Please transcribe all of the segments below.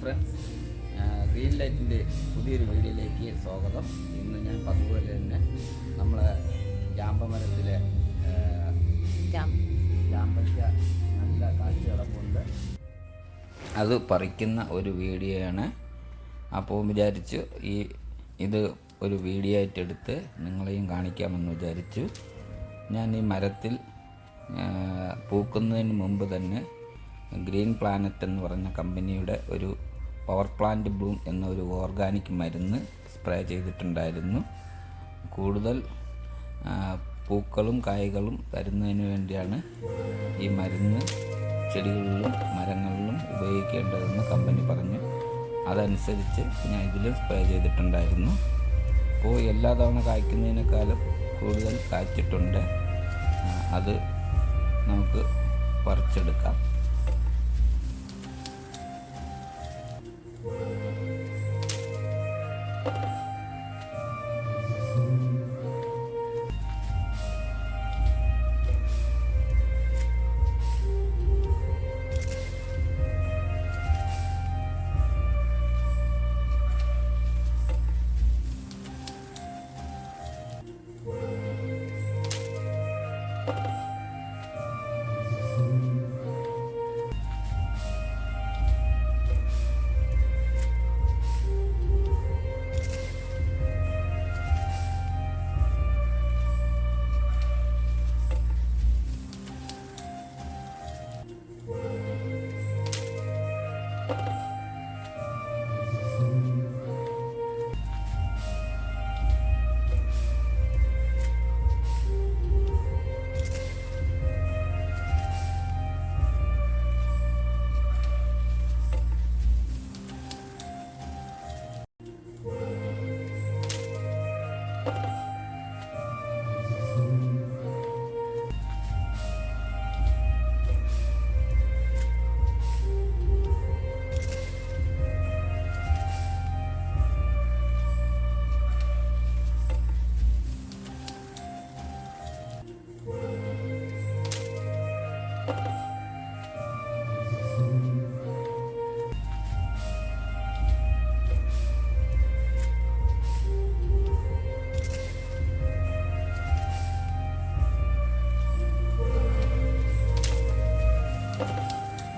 Friends, green ലൈറ്റിൻ്റെ പുതിയൊരു വീഡിയോയിലേക്ക് സ്വാഗതം. ഇന്ന് ഞാൻ അതുപോലെ തന്നെ നമ്മളെ ജാമ്പമരത്തിലെ ജാമ്പയ്ക്ക നല്ല കാഴ്ച കിടപ്പുണ്ട്, അത് പറിക്കുന്ന ഒരു വീഡിയോയാണ്. അപ്പോൾ വിചാരിച്ചു ഇത് ഒരു വീഡിയോ ആയിട്ടെടുത്ത് നിങ്ങളെയും കാണിക്കാമെന്ന് വിചാരിച്ചു. ഞാൻ ഈ മരത്തിൽ പൂക്കുന്നതിന് മുമ്പ് തന്നെ ഗ്രീൻ പ്ലാനറ്റ് എന്ന് പറഞ്ഞ കമ്പനിയുടെ ഒരു പവർ പ്ലാന്റ് ബ്ലൂം എന്നൊരു ഓർഗാനിക് മരുന്ന് സ്പ്രേ ചെയ്തിട്ടുണ്ടായിരുന്നു. കൂടുതൽ പൂക്കളും കായ്കളും തരുന്നതിന് വേണ്ടിയാണ് ഈ മരുന്ന് ചെടികളിലും മരങ്ങളിലും ഉപയോഗിക്കേണ്ടതെന്ന് കമ്പനി പറഞ്ഞു. അതനുസരിച്ച് ഞാൻ ഇതിലും സ്പ്രേ ചെയ്തിട്ടുണ്ടായിരുന്നു. അപ്പോൾ എല്ലാ തവണ കായ്ക്കുന്നതിനേക്കാളും കൂടുതൽ കായ്ച്ചിട്ടുണ്ട്. അത് നമുക്ക് പറിച്ചെടുക്കാം.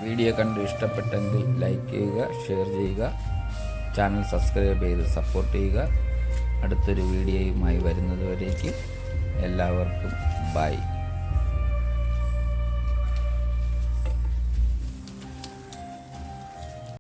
വീഡിയോ കണ്ട് ഇഷ്ടപ്പെട്ടെങ്കിൽ ലൈക്ക് ചെയ്യുക, ഷെയർ ചെയ്യുക, ചാനൽ സബ്സ്ക്രൈബ് ചെയ്ത് സപ്പോർട്ട് ചെയ്യുക. അടുത്തൊരു വീഡിയോയുമായി വരുന്നതുവരേക്കും എല്ലാവർക്കും ബൈ.